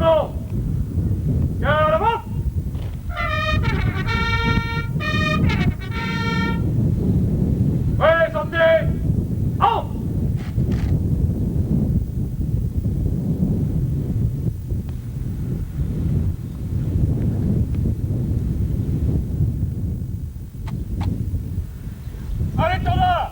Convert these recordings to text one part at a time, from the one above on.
Maintenant, gare à l'avant. Ouais, santé. En. Allez, tournoi.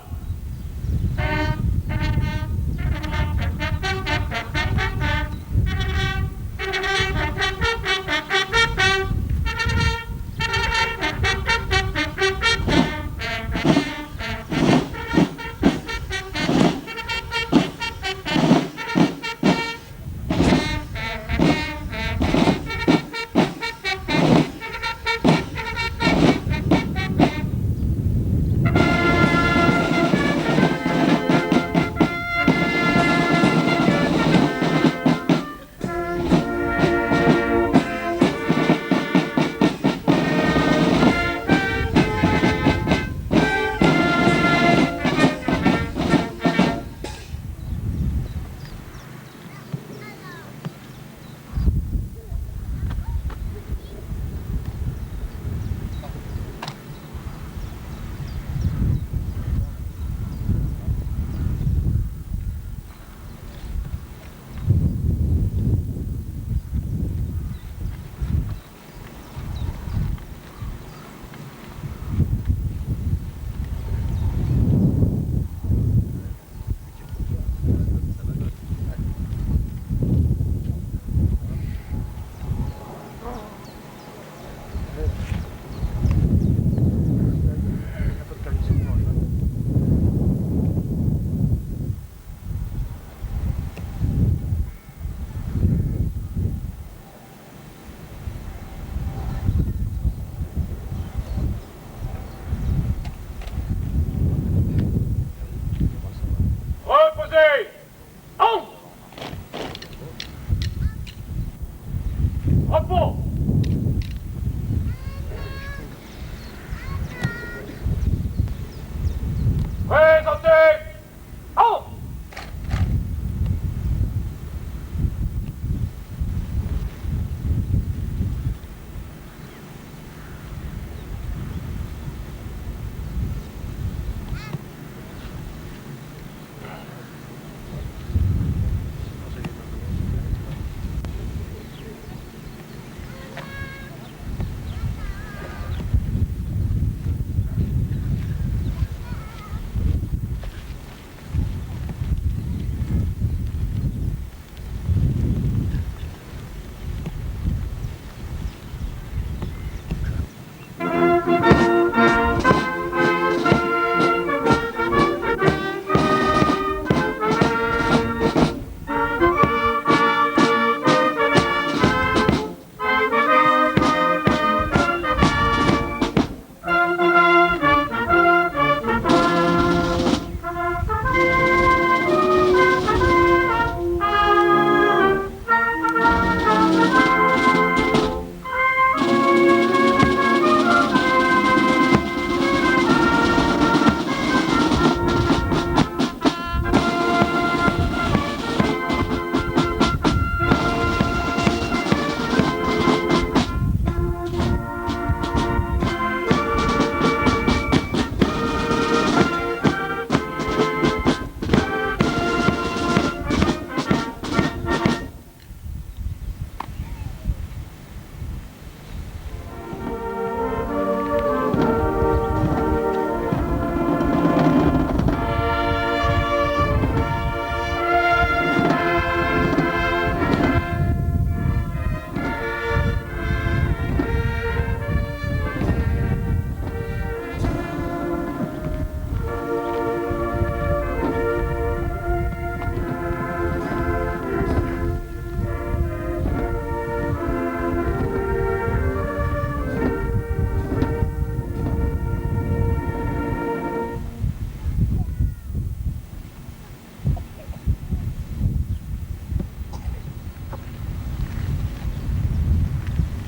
Reposez. En. Repos. Présentez. En.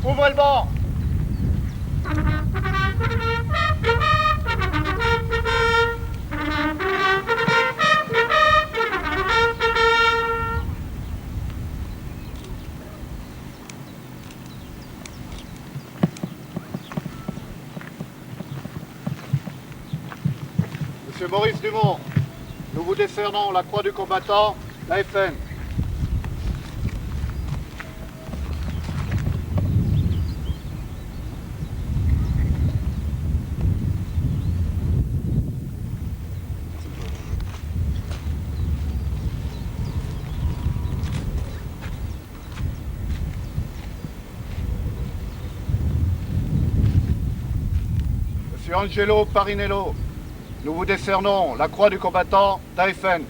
Ouvrez le banc. Monsieur Maurice Dumont, nous vous décernons la Croix du combattant, la FN. Monsieur Angelo Parinello, nous vous décernons la Croix du combattant d'AFN.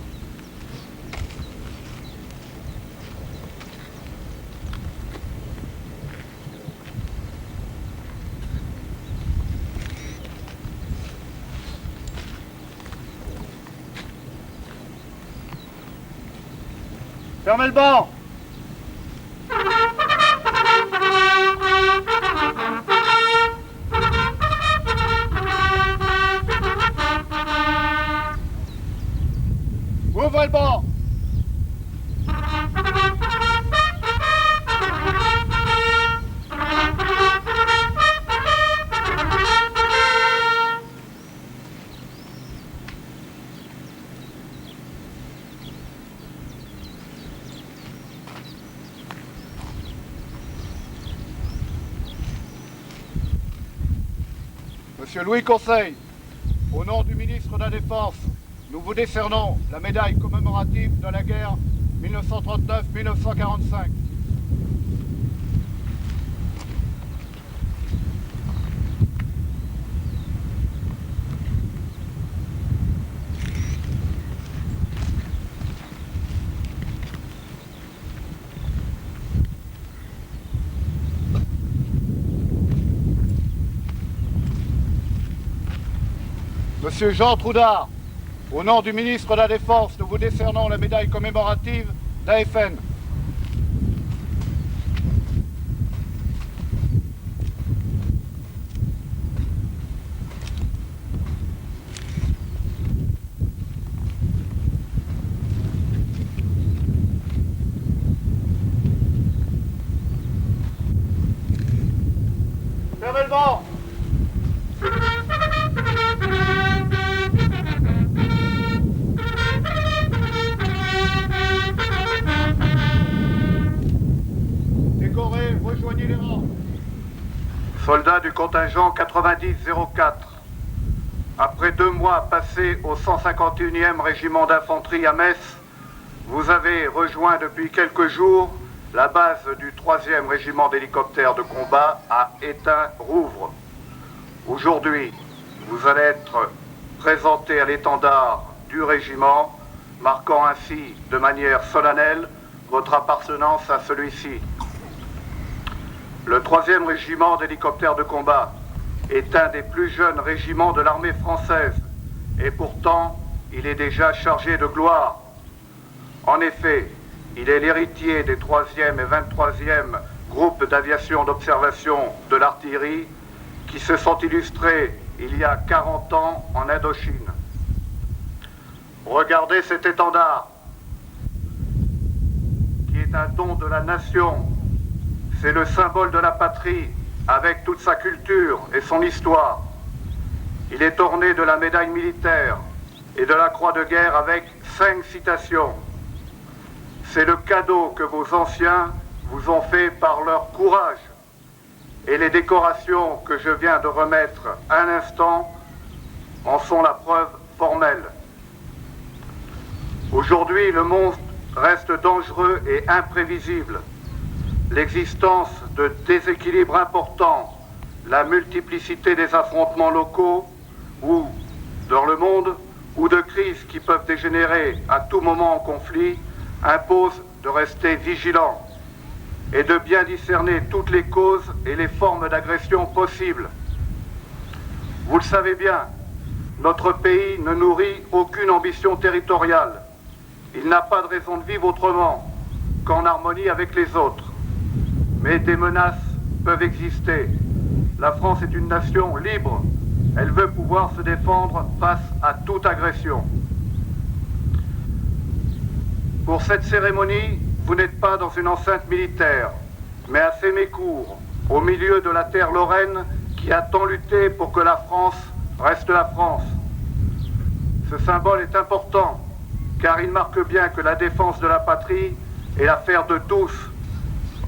Fermez le banc! Ouvrez le banc! Monsieur Louis Conseil, au nom du ministre de la Défense, nous vous décernons la médaille commémorative de la guerre 1939-1945. Monsieur Jean Troudard, au nom du ministre de la Défense, nous vous décernons la médaille commémorative d'AFN. Fermez le banc! Rejoignez les rangs. Soldats du contingent 90-04. Après 2 mois passés au 151e régiment d'infanterie à Metz, vous avez rejoint depuis quelques jours la base du 3e régiment d'hélicoptères de combat à Étain-Rouvre. Aujourd'hui, vous allez être présenté à l'étendard du régiment, marquant ainsi de manière solennelle votre appartenance à celui-ci. Le 3e régiment d'hélicoptères de combat est un des plus jeunes régiments de l'armée française et pourtant il est déjà chargé de gloire. En effet, il est l'héritier des 3e et 23e groupes d'aviation d'observation de l'artillerie qui se sont illustrés il y a 40 ans en Indochine. Regardez cet étendard qui est un don de la nation. C'est le symbole de la patrie, avec toute sa culture et son histoire. Il est orné de la médaille militaire et de la croix de guerre avec 5 citations. C'est le cadeau que vos anciens vous ont fait par leur courage. Et les décorations que je viens de remettre à l'instant en sont la preuve formelle. Aujourd'hui, le monde reste dangereux et imprévisible. L'existence de déséquilibres importants, la multiplicité des affrontements locaux ou dans le monde ou de crises qui peuvent dégénérer à tout moment en conflit imposent de rester vigilants et de bien discerner toutes les causes et les formes d'agression possibles. Vous le savez bien, notre pays ne nourrit aucune ambition territoriale. Il n'a pas de raison de vivre autrement qu'en harmonie avec les autres. Mais des menaces peuvent exister. La France est une nation libre. Elle veut pouvoir se défendre face à toute agression. Pour cette cérémonie, vous n'êtes pas dans une enceinte militaire, mais à Sémécourt, au milieu de la terre lorraine qui a tant lutté pour que la France reste la France. Ce symbole est important, car il marque bien que la défense de la patrie est l'affaire de tous,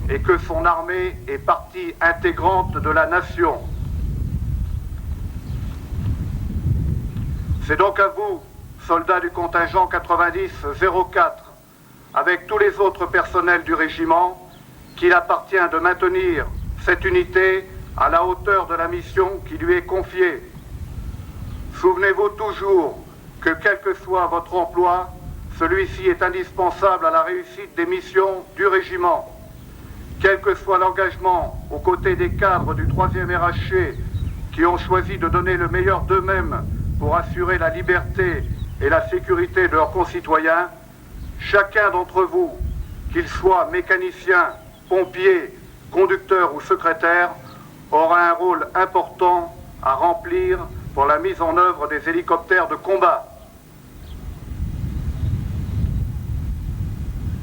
et que son armée est partie intégrante de la nation. C'est donc à vous, soldats du contingent 90-04, avec tous les autres personnels du régiment, qu'il appartient de maintenir cette unité à la hauteur de la mission qui lui est confiée. Souvenez-vous toujours que quel que soit votre emploi, celui-ci est indispensable à la réussite des missions du régiment. Quel que soit l'engagement aux côtés des cadres du 3e RHC qui ont choisi de donner le meilleur d'eux-mêmes pour assurer la liberté et la sécurité de leurs concitoyens, chacun d'entre vous, qu'il soit mécanicien, pompier, conducteur ou secrétaire, aura un rôle important à remplir pour la mise en œuvre des hélicoptères de combat.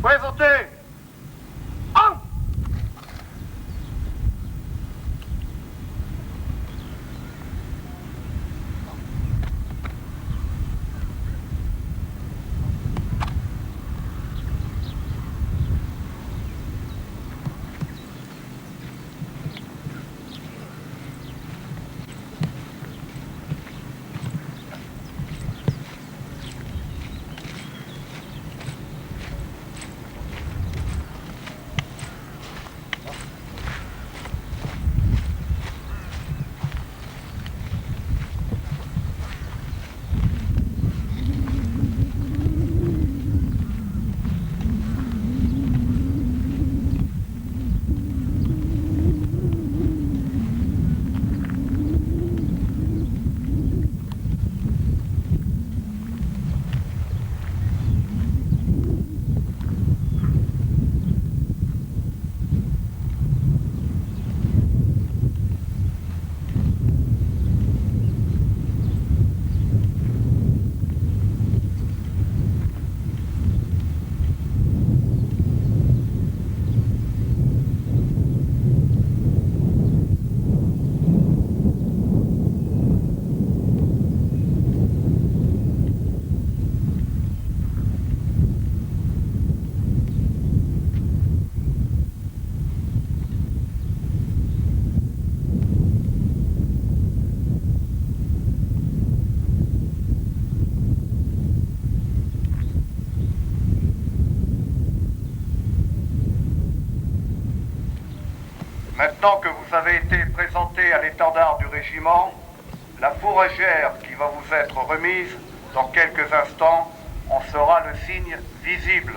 Présentez! En! Maintenant que vous avez été présenté à l'étendard du régiment, la fourragère qui va vous être remise dans quelques instants en sera le signe visible.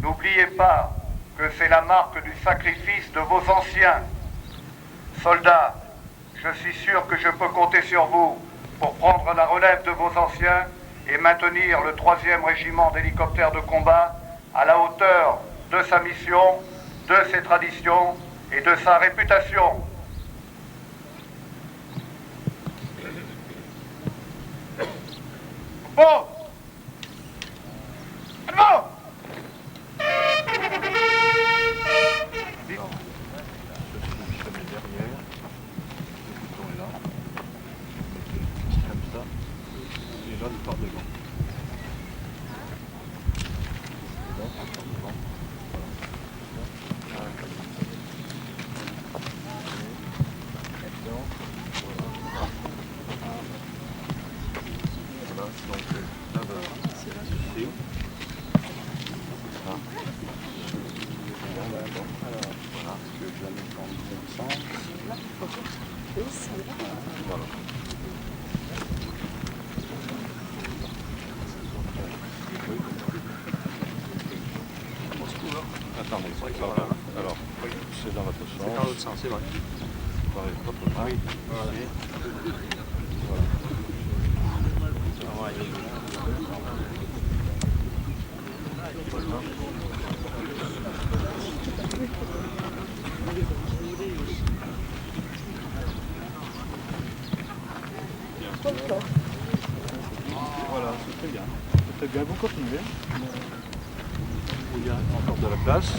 N'oubliez pas que c'est la marque du sacrifice de vos anciens. Soldats, je suis sûr que je peux compter sur vous pour prendre la relève de vos anciens et maintenir le 3e régiment d'hélicoptères de combat à la hauteur de sa mission, de ses traditions et de sa réputation. Bon! Bon! Attendez, alors, c'est dans votre sens. C'est dans l'autre sens, c'est vrai. Votre main. Oui. Voilà. Voilà, c'est très bien. C'est très bien, vous continuez. Il y a encore de la place.